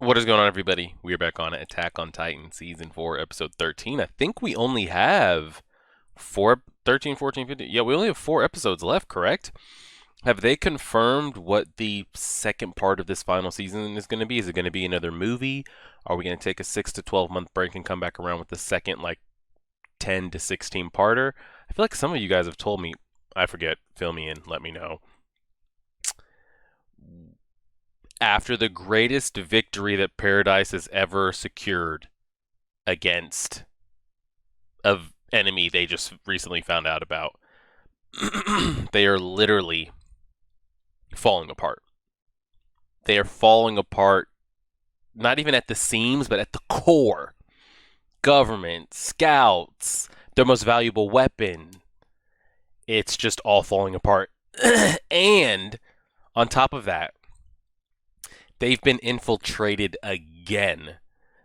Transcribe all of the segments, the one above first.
What is going on, everybody? We are back on Attack on Titan, Season 4, Episode 13. I think we only have 13, 14, 15. Yeah, we only have 4 episodes left, correct? Have they confirmed what the second part of this final season is going to be? Is it going to be another movie? Are we going to take a 6 to 12 month break and come back around with the second, like, 10 to 16 parter? I feel like some of you guys have told me, I forget, fill me in, let me know. After the greatest victory that Paradise has ever secured against a enemy they just recently found out about. They are literally falling apart. They are falling apart, not even at the seams, but at the core. Government, scouts, their most valuable weapon. It's just all falling apart. And on top of that, they've been infiltrated again.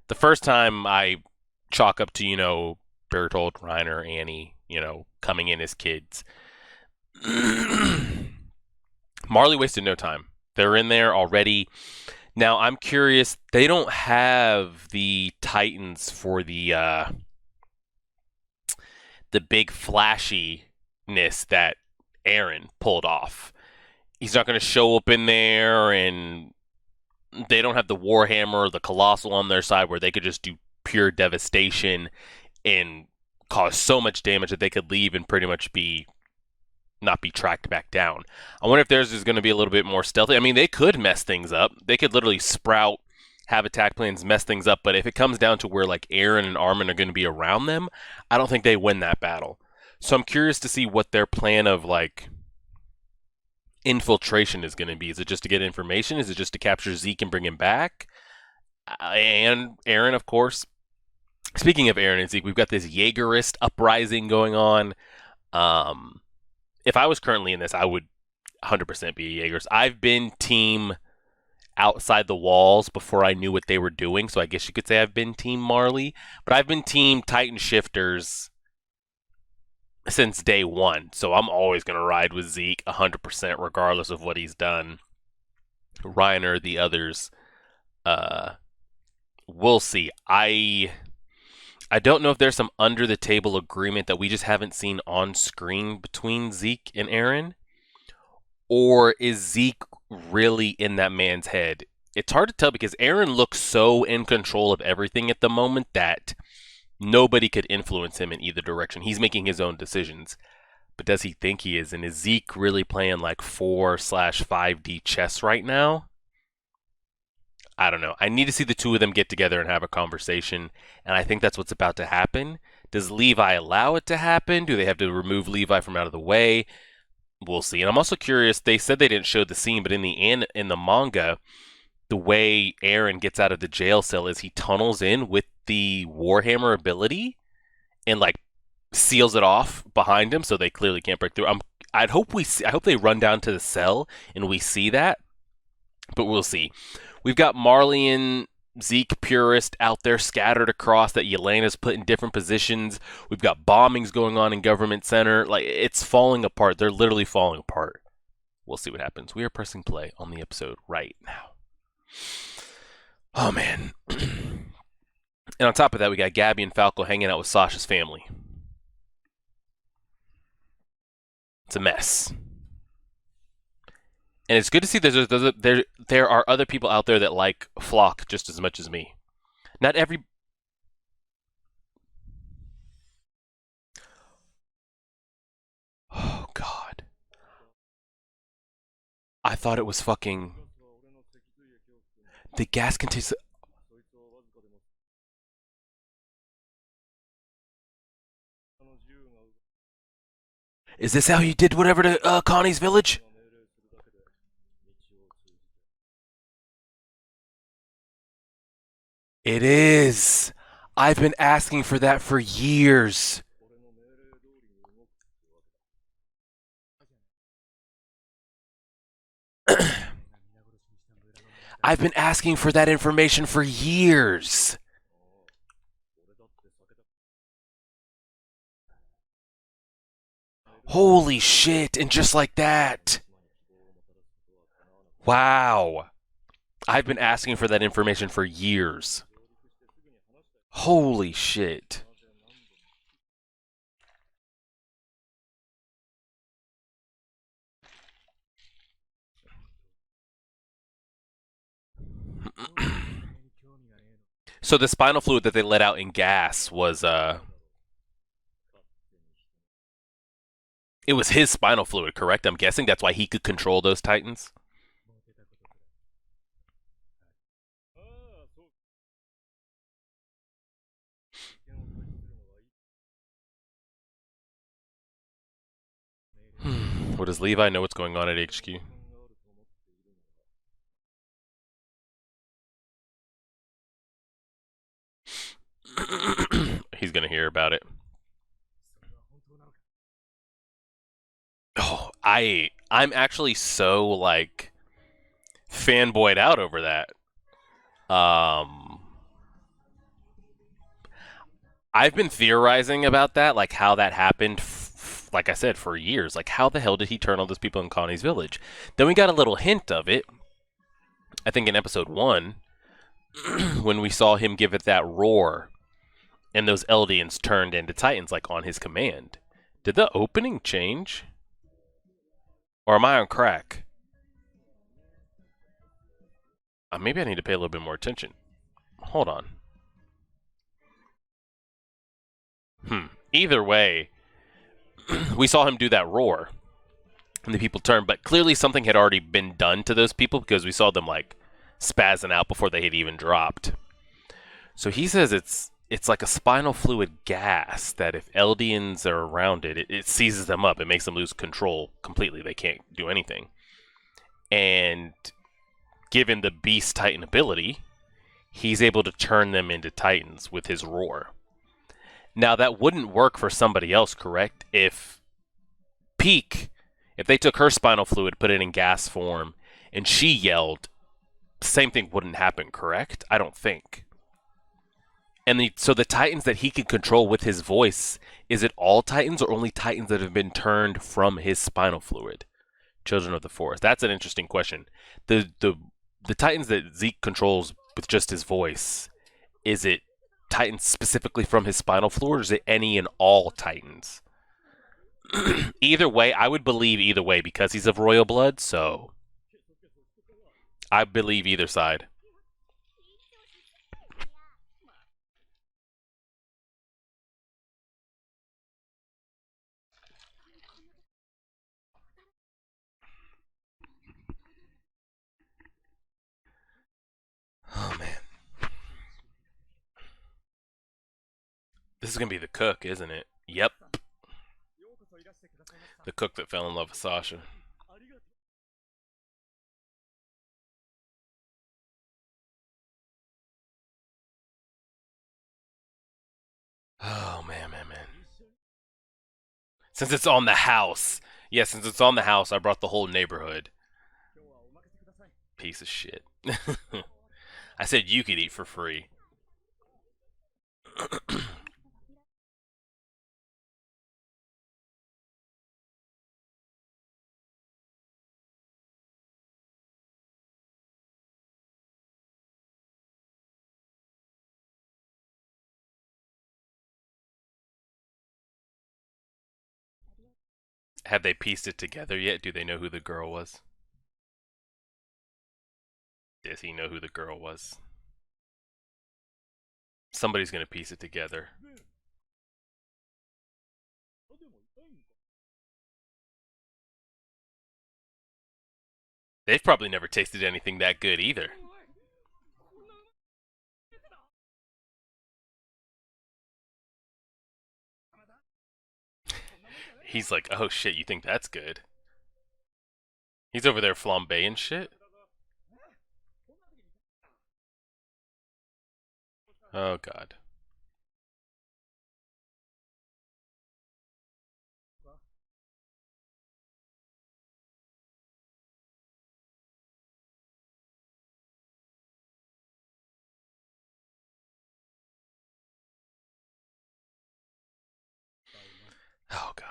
The first time I chalk up to, Bertolt, Reiner, Annie, coming in as kids. Marley wasted no time. They're in there already. Now I'm curious. They don't have the Titans for the big flashiness that Eren pulled off. He's not going to show up in there, and they don't have the Warhammer or the Colossal on their side where they could just do pure devastation and cause so much damage that they could leave and pretty much not be tracked back down. I wonder if theirs is going to be a little bit more stealthy. I mean, they could mess things up. They could literally sprout, have attack plans, mess things up. But if it comes down to where like Eren and Armin are going to be around them, I don't think they win that battle. So I'm curious to see what their plan of like infiltration is going to be. Is it just to get information? Is it just to capture Zeke and bring him back? And Eren, of course. Speaking of Eren and Zeke, we've got this Jaegerist uprising going on. If I was currently in this, I would 100% be a Jaegers. I've been team outside the walls before I knew what they were doing, so I guess you could say I've been team Marley. But I've been team Titan Shifters since day one, so I'm always going to ride with Zeke 100% regardless of what he's done. Reiner, the others, uh, we'll see. I don't know if there's some under the table agreement that we just haven't seen on screen between Zeke and Eren, or is Zeke really in that man's head? It's hard to tell because Eren looks so in control of everything at the moment that nobody could influence him in either direction. He's making his own decisions. But does he think he is? And is Zeke really playing like 4/5D chess right now? I don't know. I need to see the two of them get together and have a conversation, and I think that's what's about to happen. Does Levi allow it to happen? Do they have to remove Levi from out of the way? We'll see. And I'm also curious. They said they didn't show the scene, but in the manga, the way Eren gets out of the jail cell is he tunnels in with the Warhammer ability and like seals it off behind him, so they clearly can't break through. I hope they run down to the cell and we see that, but we'll see. We've got Marley and Zeke purist out there scattered across that Yelena's put in different positions. We've got bombings going on in Government Center. Like, it's falling apart. They're literally falling apart. We'll see what happens. We are pressing play on the episode right now. Oh, man. And on top of that, we got Gabby and Falco hanging out with Sasha's family. It's a mess. And it's good to see there are other people out there that like Flock just as much as me. Not every. Oh God! I thought it was fucking the gas contains. Is this how you did whatever to Connie's village? It is. I've been asking for that for years. I've been asking for that information for years. Holy shit, and just like that. Wow. I've been asking for that information for years. Holy shit. So the spinal fluid that they let out in gas was it was his spinal fluid, correct? I'm guessing that's why he could control those titans. What does Levi know what's going on at HQ? He's gonna hear about it. Oh, I'm actually so like fanboyed out over that. Um, I've been theorizing about that, like how that happened. Like I said, for years. Like, how the hell did he turn all those people in Connie's village? Then we got a little hint of it. I think in episode 1, when we saw him give it that roar, and those Eldians turned into Titans, like on his command. Did the opening change, or am I on crack? Maybe I need to pay a little bit more attention. Hold on. Either way, we saw him do that roar, and the people turned. But clearly, something had already been done to those people because we saw them like spazzing out before they had even dropped. So he says it's like a spinal fluid gas that if Eldians are around it seizes them up. It makes them lose control completely. They can't do anything. And given the Beast Titan ability, he's able to turn them into Titans with his roar. Now, that wouldn't work for somebody else, correct? If Peak, if they took her spinal fluid, put it in gas form, and she yelled, same thing wouldn't happen, correct? I don't think. And so the Titans that he can control with his voice, is it all Titans or only Titans that have been turned from his spinal fluid? Children of the Forest. That's an interesting question. The Titans that Zeke controls with just his voice, is it Titans specifically from his spinal fluid, or is it any and all Titans? Either way, I would believe either way because he's of royal blood, so I believe either side. Oh man. This is gonna be the cook, isn't it? Yep. The cook that fell in love with Sasha. Oh man, man, man. Since it's on the house. Yeah, since it's on the house, I brought the whole neighborhood. Piece of shit. I said you could eat for free. Have they pieced it together yet? Do they know who the girl was? Does he know who the girl was? Somebody's gonna piece it together. They've probably never tasted anything that good either. He's like, oh shit, you think that's good? He's over there flambeing shit. Oh god. Oh god.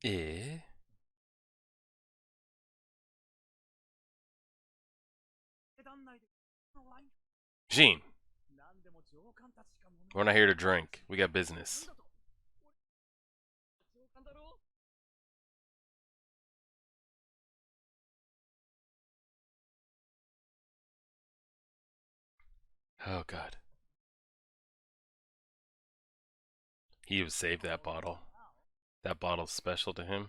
Eh? Gene, we're not here to drink. We got business. Oh god. He would save that bottle. That bottle's special to him.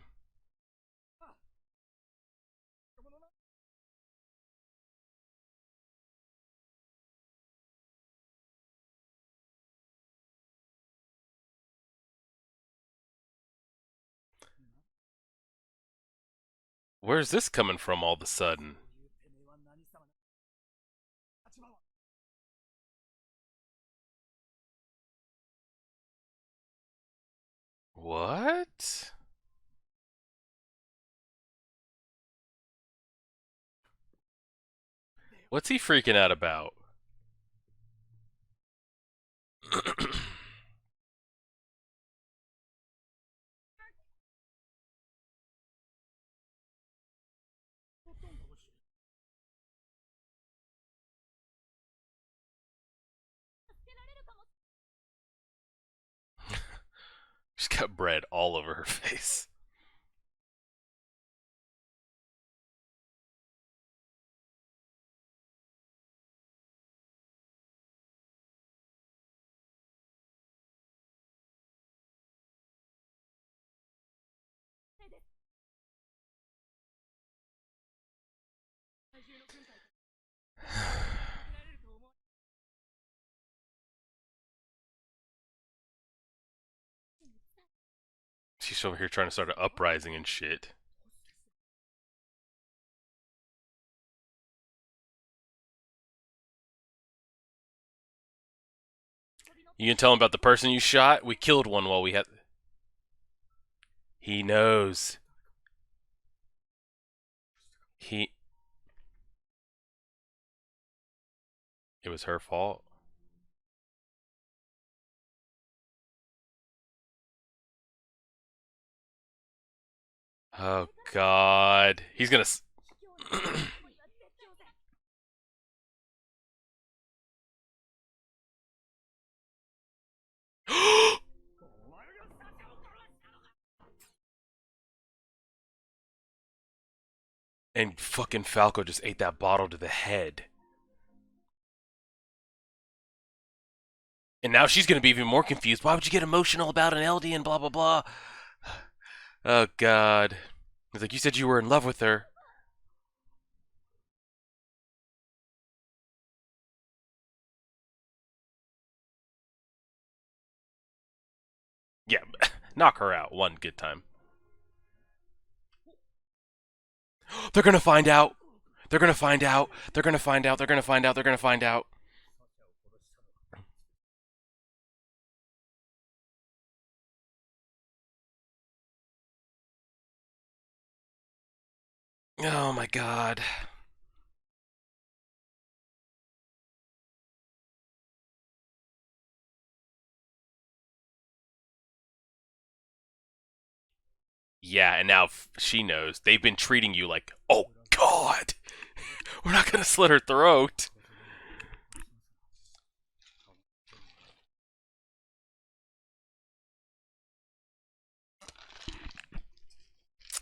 Where's this coming from all of a sudden? What? What's he freaking out about? She's got bread all over her face. She's over here trying to start an uprising and shit. You can tell him about the person you shot? We killed one while we had. He knows. He. It was her fault. Oh god. He's gonna. And fucking Falco just ate that bottle to the head. And now she's gonna be even more confused. Why would you get emotional about an LD and blah blah blah? Oh god. He's like, you said you were in love with her. Yeah, knock her out one good time. They're gonna find out. They're gonna find out. They're gonna find out. They're gonna find out. They're gonna find out. Oh my god. Yeah, and now she knows. They've been treating you like, oh god, we're not gonna slit her throat.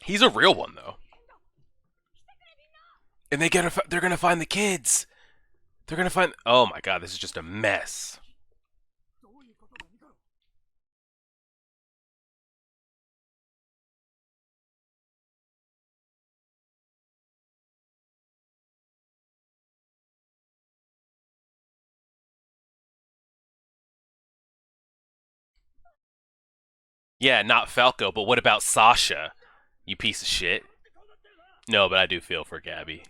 He's a real one though, and they're gonna find the kids. They're gonna find. Oh my god, this is just a mess. Yeah, not Falco, but what about Sasha? You piece of shit. No, but I do feel for Gabby.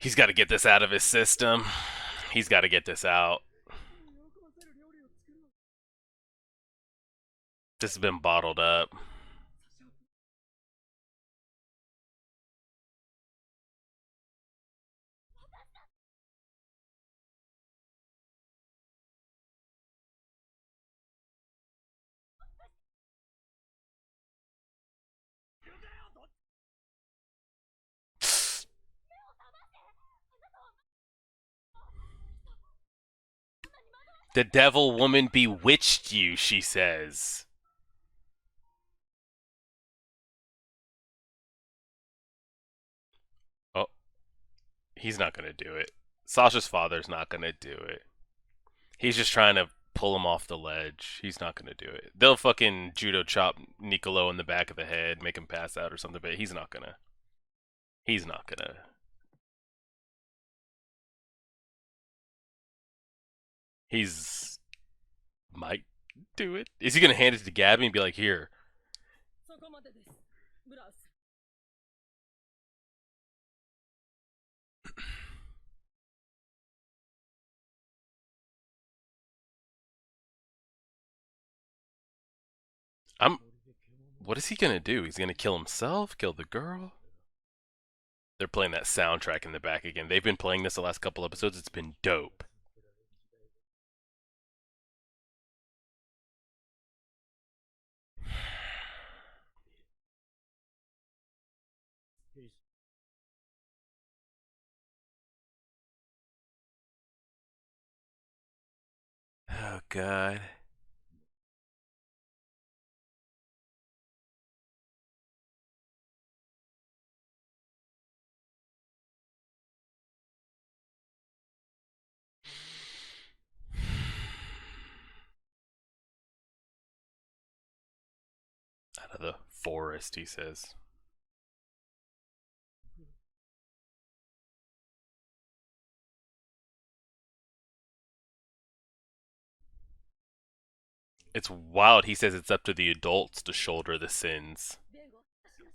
He's got to get this out of his system. He's got to get this out. This has been bottled up. The devil woman bewitched you, she says. Oh, he's not gonna do it. Sasha's father's not gonna do it. He's just trying to pull him off the ledge. He's not gonna do it. They'll fucking judo chop Niccolo in the back of the head, make him pass out or something, but he's not gonna. He's not gonna. He's might do it. Is he gonna hand it to Gabby and be like, "Here"? I'm. What is he gonna do? He's gonna kill himself? Kill the girl? They're playing that soundtrack in the back again. They've been playing this the last couple episodes. It's been dope. Oh god. Out of the forest, he says. It's wild. He says it's up to the adults to shoulder the sins.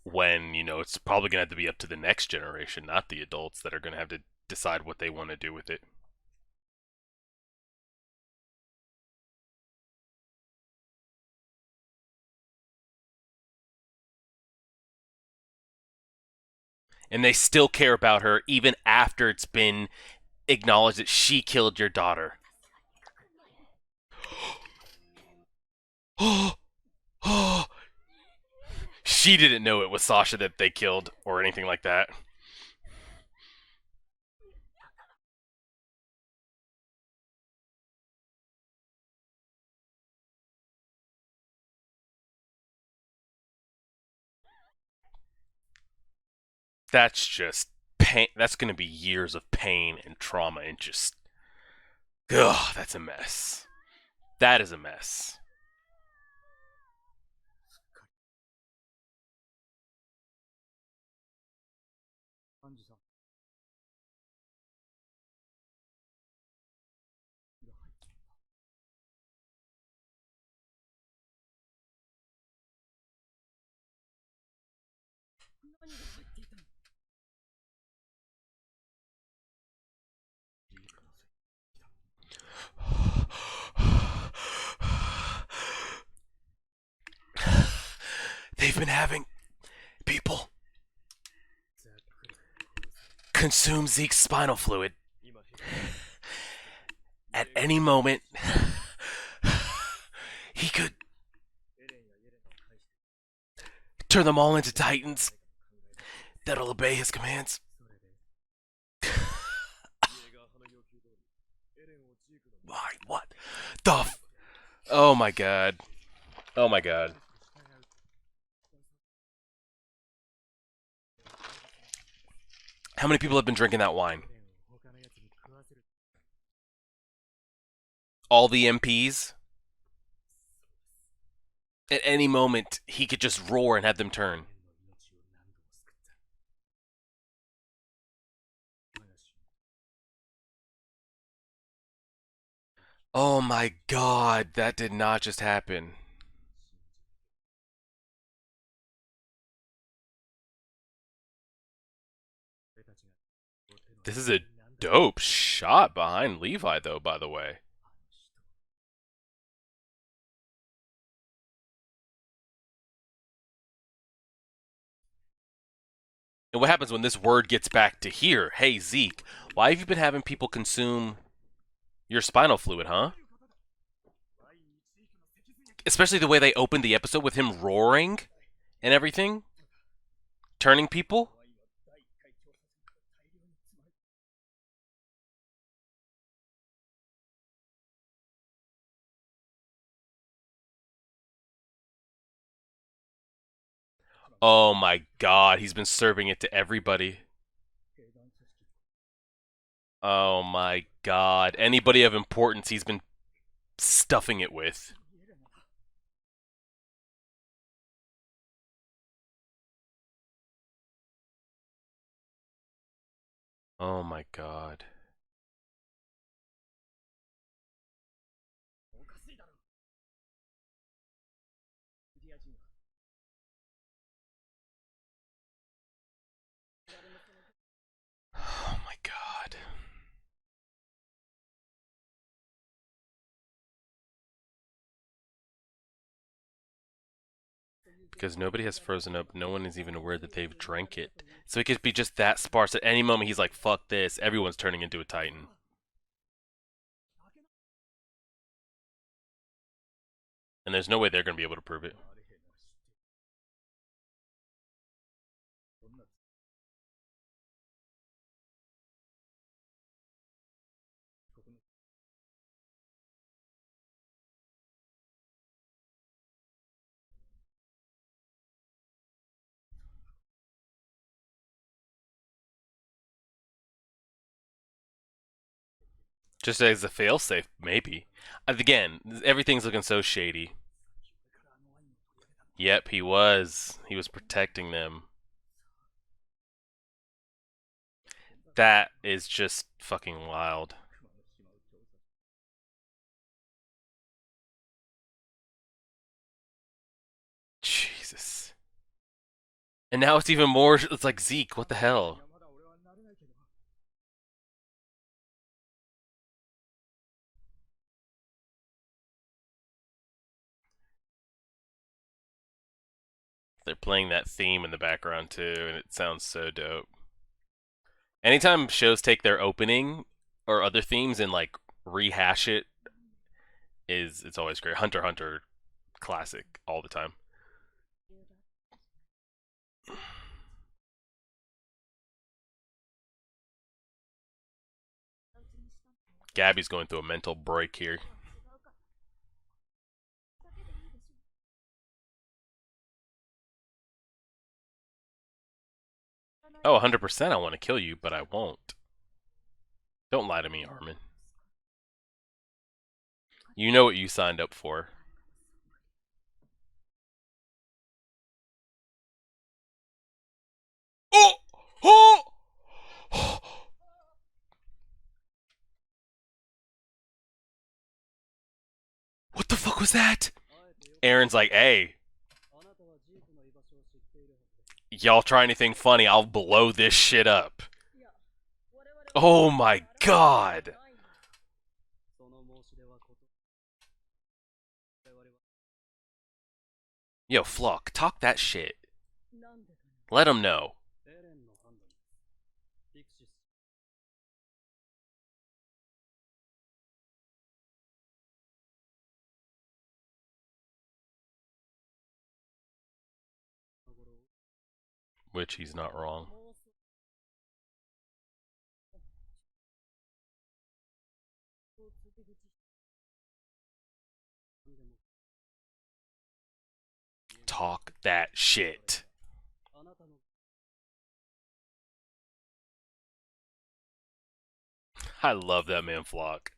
When, it's probably going to have to be up to the next generation, not the adults that are going to have to decide what they want to do with it. And they still care about her even after it's been acknowledged that she killed your daughter. She didn't know it was Sasha that they killed or anything like that. That's just pain. That's going to be years of pain and trauma and just. Ugh, that's a mess. That is a mess. They've been having people consume Zeke's spinal fluid. At any moment, he could turn them all into titans that'll obey his commands. Why? What? The? Oh my god. Oh my god. How many people have been drinking that wine? All the MPs? At any moment, he could just roar and have them turn. Oh my god, that did not just happen. This is a dope shot behind Levi, though, by the way. And what happens when this word gets back to here? Hey, Zeke, why have you been having people consume your spinal fluid, huh? Especially the way they opened the episode with him roaring and everything, turning people. Oh my god, he's been serving it to everybody. Oh my god. Anybody of importance he's been stuffing it with. Oh my god. Oh my god. Because nobody has frozen up. No one is even aware that they've drank it. So it could be just that sparse. At any moment, he's like, fuck this. Everyone's turning into a Titan. And there's no way they're going to be able to prove it. Just as a failsafe, maybe. Again, everything's looking so shady. Yep, he was. He was protecting them. That is just fucking wild. Jesus. And now it's even more. It's like Zeke. What the hell? They're playing that theme in the background too, and it sounds so dope. Anytime shows take their opening or other themes and like rehash it, it's always great. Hunter x Hunter, classic all the time. Gabby's going through a mental break here. Oh, 100% I want to kill you, but I won't. Don't lie to me, Armin. You know what you signed up for. Oh! Oh! What the fuck was that? Aaron's like, hey, y'all try anything funny, I'll blow this shit up. Oh my god. Yo, Flock, talk that shit. Let him know. Which he's not wrong. Talk that shit. I love that man, Flock.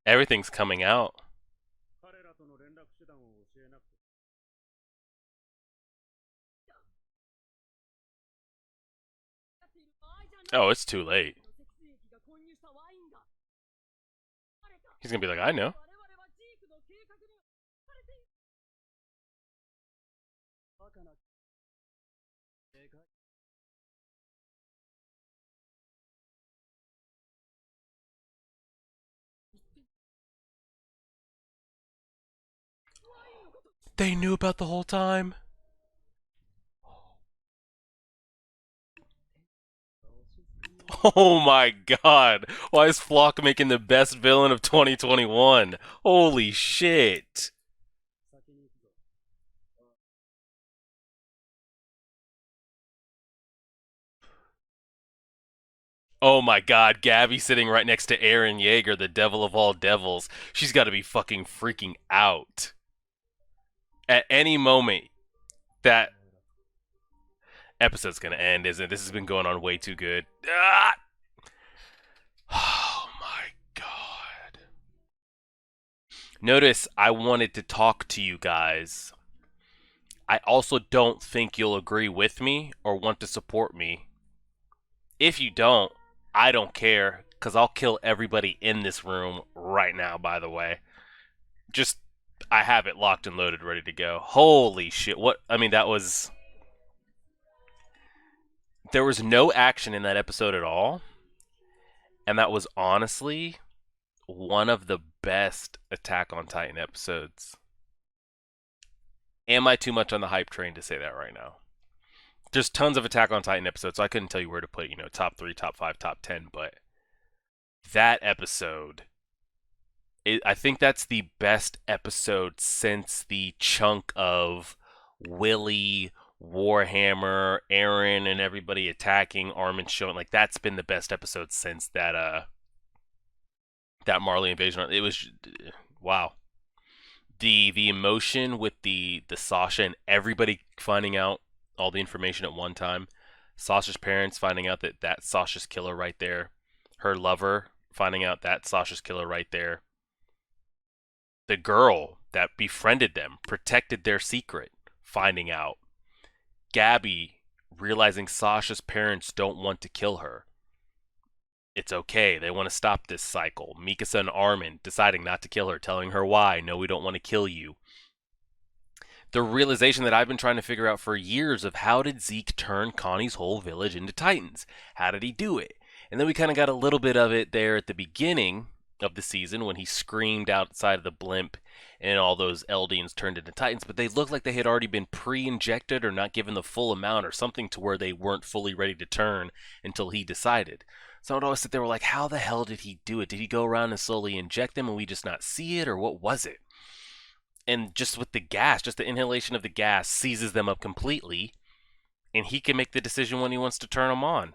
Everything's coming out. Oh, it's too late. He's gonna be like, I know. They knew about the whole time. Oh my god. Why is Flock making the best villain of 2021? Holy shit. Oh my god, Gabby sitting right next to Aaron Yeager, the devil of all devils. She's got to be fucking freaking out. At any moment, that episode's gonna end, isn't it? This has been going on way too good. Ah! Oh my god. Notice I wanted to talk to you guys. I also don't think you'll agree with me or want to support me. If you don't, I don't care, because I'll kill everybody in this room right now, by the way. Just, I have it locked and loaded, ready to go. Holy shit. What? I mean, that was. There was no action in that episode at all. And that was honestly one of the best Attack on Titan episodes. Am I too much on the hype train to say that right now? There's tons of Attack on Titan episodes, so I couldn't tell you where to put, top 3, top 5, top 10, but that episode, I think that's the best episode since the chunk of Willie, Warhammer, Aaron, and everybody attacking Armin showing. Like, that's been the best episode since that Marley invasion. It was wow. The emotion with the Sasha and everybody finding out all the information at one time. Sasha's parents finding out that Sasha's killer right there. Her lover finding out that Sasha's killer right there. The girl that befriended them, protected their secret, finding out. Gabby realizing Sasha's parents don't want to kill her. It's okay. They want to stop this cycle. Mikasa and Armin deciding not to kill her, telling her why. No, we don't want to kill you. The realization that I've been trying to figure out for years of how did Zeke turn Connie's whole village into Titans? How did he do it? And then we kind of got a little bit of it there at the beginning of the season when he screamed outside of the blimp and all those Eldians turned into Titans, but they looked like they had already been pre-injected or not given the full amount or something to where they weren't fully ready to turn until he decided. So I would always sit there like, how the hell did he do it? Did he go around and slowly inject them and we just not see it, or what was it? And just with the gas, just the inhalation of the gas seizes them up completely, and he can make the decision when he wants to turn them on.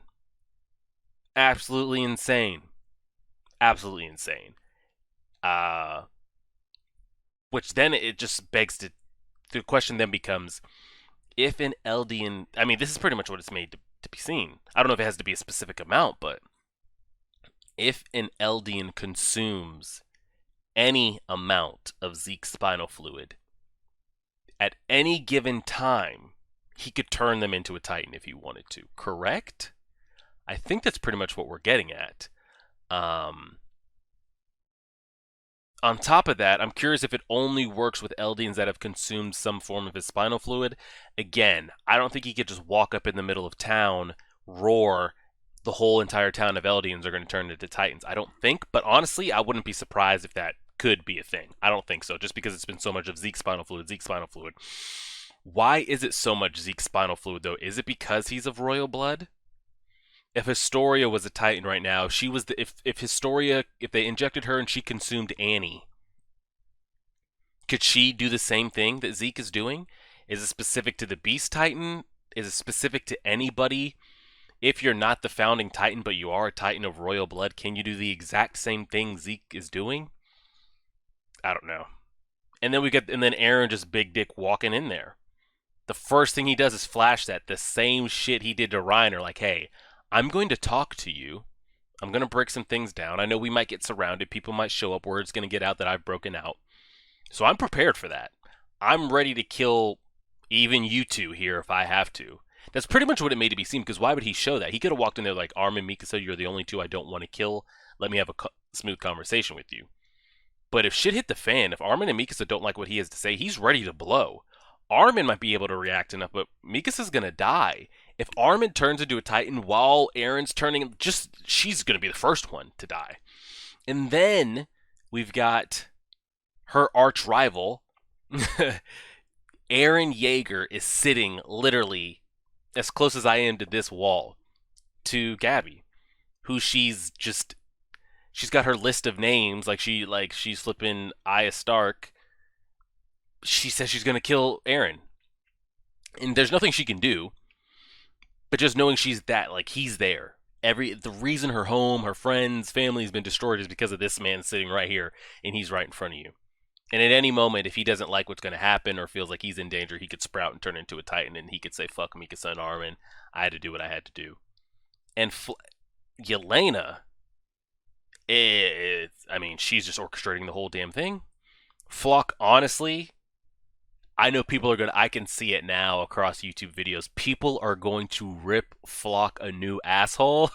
Absolutely insane. Absolutely insane. Which then it just begs the question then becomes, if an Eldian, I mean, this is pretty much what it's made to be seen. I don't know if it has to be a specific amount, but if an Eldian consumes any amount of Zeke's spinal fluid, at any given time, he could turn them into a Titan if he wanted to. Correct? I think that's pretty much what we're getting at. On top of that, I'm curious if it only works with Eldians that have consumed some form of his spinal fluid. Again, I don't think he could just walk up in the middle of town, roar, the whole entire town of Eldians are going to turn into Titans. I don't think, but honestly, I wouldn't be surprised if that could be a thing. I don't think so, just because it's been so much of Zeke's spinal fluid, Zeke's spinal fluid. Why is it so much Zeke's spinal fluid, though? Is it because he's of royal blood? If Historia was a Titan right now, she was if Historia, if they injected her and she consumed Annie, could she do the same thing that Zeke is doing? Is it specific to the Beast Titan? Is it specific to anybody? If you're not the founding Titan, but you are a Titan of royal blood, can you do the exact same thing Zeke is doing? I don't know. And then Aaron just big dick walking in there. The first thing he does is flash that the same shit he did to Reiner, like, hey, I'm going to talk to you. I'm going to break some things down. I know we might get surrounded. People might show up. Word's going to get out that I've broken out. So I'm prepared for that. I'm ready to kill even you two here if I have to. That's pretty much what it made to be seen, because why would he show that? He could have walked in there like, Armin, Mikasa, you're the only two I don't want to kill. Let me have a smooth conversation with you. But if shit hit the fan, if Armin and Mikasa don't like what he has to say, he's ready to blow. Armin might be able to react enough, but Mikasa's going to die. If Armin turns into a Titan while Aaron's turning, she's going to be the first one to die. And then we've got her arch rival, Eren Yeager is sitting literally as close as I am to this wall to Gabby, who she's got her list of names, she's flipping Arya Stark. She says she's gonna kill Eren, and there's nothing she can do. But just knowing she's that, like, he's there. The reason her home, her friends, family has been destroyed is because of this man sitting right here, and he's right in front of you. And at any moment, if he doesn't like what's going to happen or feels like he's in danger, he could sprout and turn into a Titan, and he could say, fuck him, he could send Armin. I had to do what I had to do. And Yelena, I mean, she's just orchestrating the whole damn thing. Flock, honestly, I know people are I can see it now across YouTube videos. People are going to rip Flock a new asshole.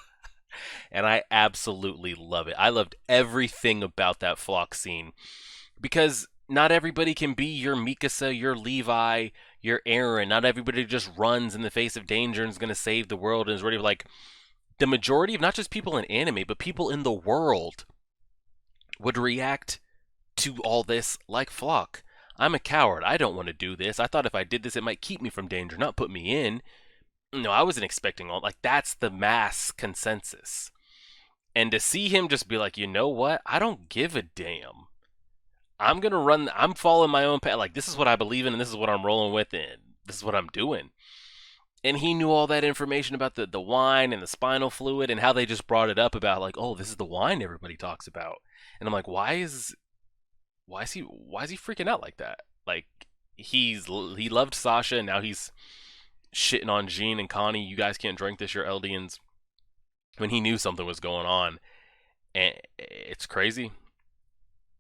And I absolutely love it. I loved everything about that Flock scene. Because not everybody can be your Mikasa, your Levi, your Eren. Not everybody just runs in the face of danger and is going to save the world and is ready. Like, the majority of not just people in anime, but people in the world would react to all this like Flock. I'm a coward. I don't want to do this. I thought if I did this, it might keep me from danger, not put me in. No, I wasn't expecting all. Like, that's the mass consensus. And to see him just be like, you know what? I don't give a damn. I'm going to run. I'm following my own path. Like, this is what I believe in, and this is what I'm rolling with, and this is what I'm doing. And he knew all that information about the wine and the spinal fluid and how they just brought it up about, like, oh, this is the wine everybody talks about. And I'm like, why is he freaking out like that? Like, he loved Sasha, and now he's shitting on Jean and Connie. You guys can't drink this, you're Eldians. When he knew something was going on. And it's crazy.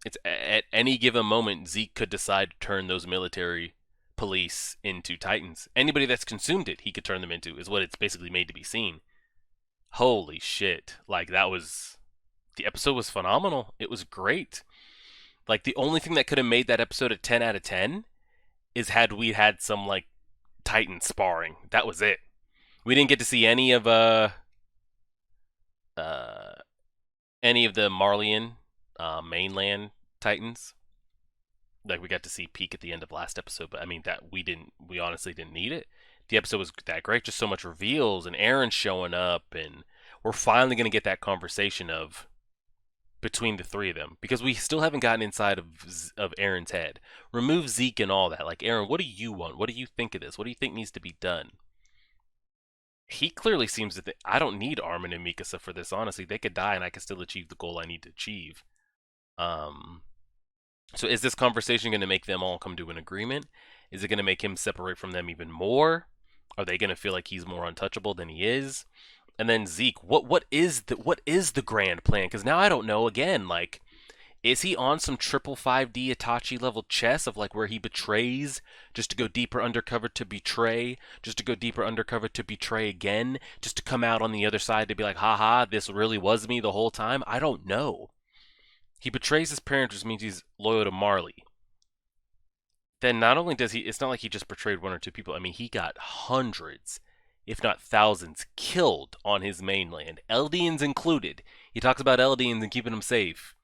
It's at any given moment, Zeke could decide to turn those military police into Titans. Anybody that's consumed it, he could turn them into, is what it's basically made to be seen. Holy shit. Like, the episode was phenomenal. It was great. Like, the only thing that could have made that episode a 10 out of 10 is had we had some, like, Titan sparring. That was it. We didn't get to see any of the Marleyan mainland Titans. Like, we got to see Peak at the end of last episode, but I mean, that we honestly didn't need it. The episode was that great, just so much reveals, and Eren showing up, and we're finally going to get that conversation of between the three of them, because we still haven't gotten inside of Eren's head. Remove Zeke and all that. Like, Eren, what do you want? What do you think of this? What do you think needs to be done? He clearly seems to think, I don't need Armin and Mikasa for this, honestly. They could die and I can still achieve the goal I need to achieve. So is this conversation going to make them all come to an agreement? Is it going to make him separate from them even more? Are they going to feel like he's more untouchable than he is? And then Zeke, what is the grand plan? Because now I don't know. Again, like, is he on some triple 5D Itachi level chess of, like, where he betrays just to go deeper undercover to betray, just to go deeper undercover to betray again, just to come out on the other side to be like, haha, this really was me the whole time? I don't know. He betrays his parents, which means he's loyal to Marley. Then not only does he, it's not like he just betrayed one or two people. I mean, he got hundreds, if not thousands, killed on his mainland, Eldians included. He talks about Eldians and keeping them safe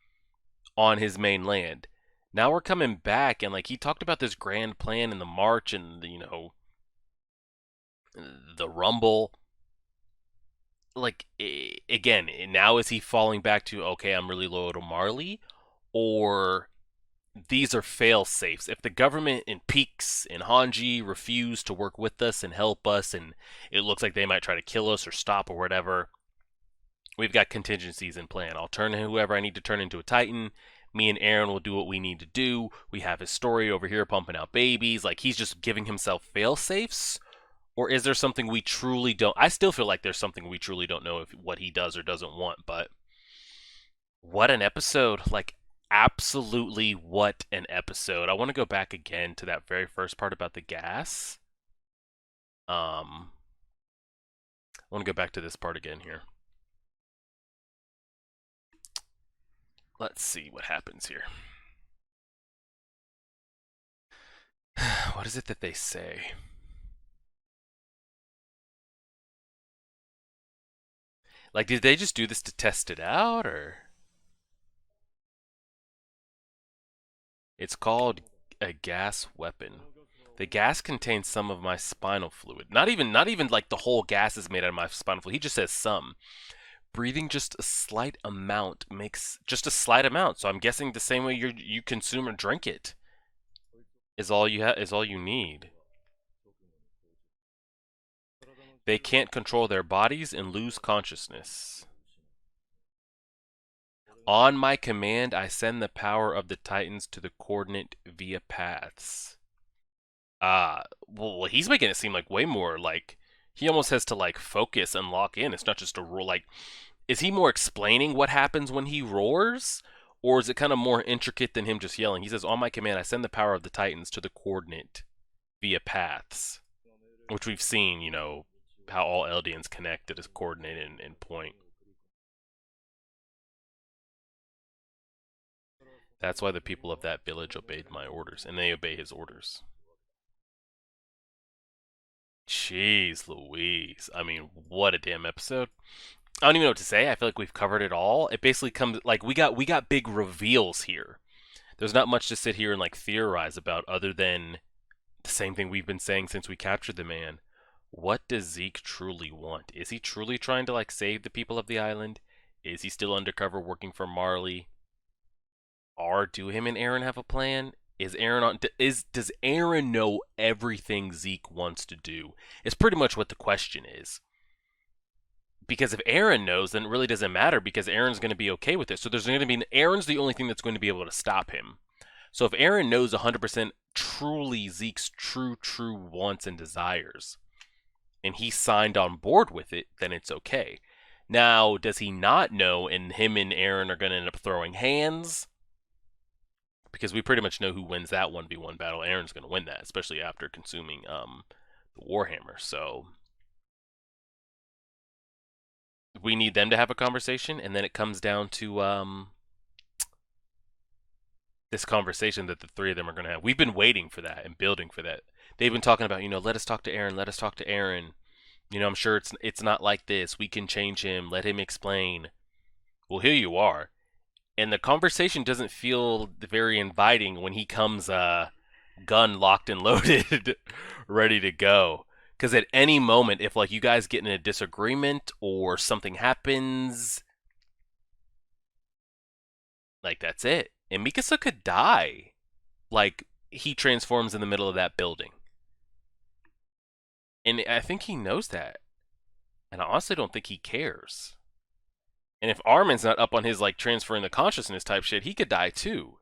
on his mainland. Now we're coming back, and, like, he talked about this grand plan in the march and the rumble. Like, again, now is he falling back to, okay, I'm really loyal to Marley, or these are fail safes? If the government in Peaks and Hanji refuse to work with us and help us, and it looks like they might try to kill us or stop or whatever, we've got contingencies in plan. I'll turn whoever I need to turn into a Titan. Me and Eren will do what we need to do. We have his story over here pumping out babies. Like, he's just giving himself fail safes. Or is there something we truly don't? I still feel like there's something we truly don't know what he does or doesn't want. But what an episode! Like, absolutely, what an episode! I want to go back again to that very first part about the gas. I want to go back to this part again here. Let's see what happens here. What is it that they say? Like, did they just do this to test it out, or? It's called a gas weapon. The gas contains some of my spinal fluid. Not even like the whole gas is made out of my spinal fluid. He just says some. Breathing just a slight amount makes just a slight amount. So I'm guessing the same way you consume or drink it is all you need. They can't control their bodies and lose consciousness. On my command, I send the power of the Titans to the coordinate via paths. Well, he's making it seem like way more like he almost has to like focus and lock in. It's not just a roar. Like, is he more explaining what happens when he roars, or is it kind of more intricate than him just yelling? He says, "On my command, I send the power of the Titans to the coordinate via paths," which we've seen. You know how all Eldians connect at a coordinate and point. That's why the people of that village obeyed my orders, and they obey his orders. Jeez Louise. I mean, what a damn episode. I don't even know what to say. I feel like we've covered it all. It basically comes like we got big reveals here. There's not much to sit here and like theorize about other than the same thing we've been saying since we captured the man. What does Zeke truly want? Is he truly trying to like save the people of the island? Is he still undercover working for Marley? Or do him and Eren have a plan? Does Eren know everything Zeke wants to do? It's pretty much what the question is. Because if Eren knows, then it really doesn't matter because Eren's going to be okay with it. So there's going to be Eren's the only thing that's going to be able to stop him. So if Eren knows 100% truly Zeke's true wants and desires, and he signed on board with it, then it's okay. Now, does he not know, and him and Eren are going to end up throwing hands? Because we pretty much know who wins that 1v1 battle. Eren's going to win that, especially after consuming the Warhammer. So we need them to have a conversation, and then it comes down to this conversation that the three of them are going to have. We've been waiting for that and building for that. They've been talking about, let us talk to Eren, let us talk to Eren. I'm sure it's not like this. We can change him, let him explain. Well, here you are. And the conversation doesn't feel very inviting when he comes gun locked and loaded, ready to go. Because at any moment, if like you guys get in a disagreement or something happens, like that's it. And Mikasa could die. Like he transforms in the middle of that building. And I think he knows that. And I honestly don't think he cares. And if Armin's not up on his like transferring the consciousness type shit, he could die too.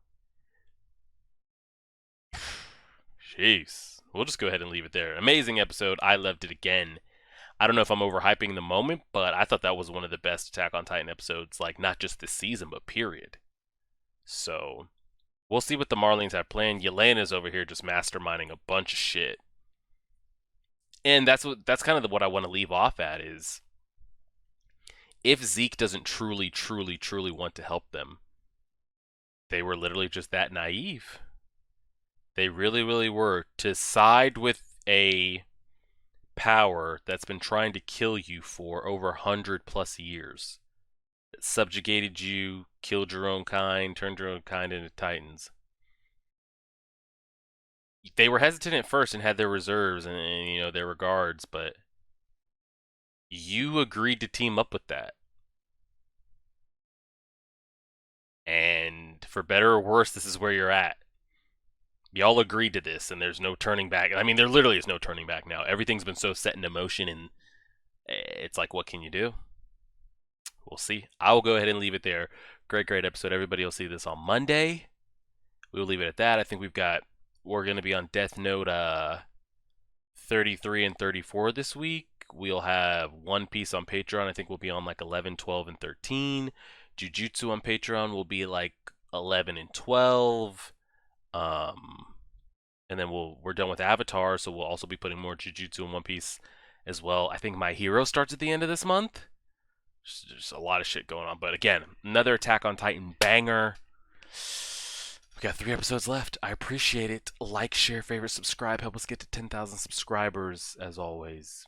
Jeez. We'll just go ahead and leave it there. Amazing episode. I loved it again. I don't know if I'm overhyping the moment, but I thought that was one of the best Attack on Titan episodes, like not just this season, but period. So we'll see what the Marlings have planned. Yelena's over here just masterminding a bunch of shit. And that's kind of what I want to leave off at is if Zeke doesn't truly want to help them, they were literally just that naive. They really were. To side with a power that's been trying to kill you for over 100+ years. That subjugated you, killed your own kind, turned your own kind into Titans. They were hesitant at first and had their reserves and their regards, but you agreed to team up with that. And for better or worse, this is where you're at. Y'all agreed to this, and there's no turning back. I mean, there literally is no turning back now. Everything's been so set into motion, and it's like, what can you do? We'll see. I will go ahead and leave it there. Great episode. Everybody will see this on Monday. We will leave it at that. I think we're going to be on Death Note 33 and 34 this week. We'll have One Piece on Patreon. I think we'll be on like 11, 12, and 13. Jujutsu on Patreon will be like 11 and 12. And then we're done with Avatar, so we'll also be putting more Jujutsu and One Piece as well. I think My Hero starts at the end of this month. There's a lot of shit going on. But again, another Attack on Titan banger. We got 3 episodes left. I appreciate it. Like, share, favorite, subscribe. Help us get to 10,000 subscribers, as always.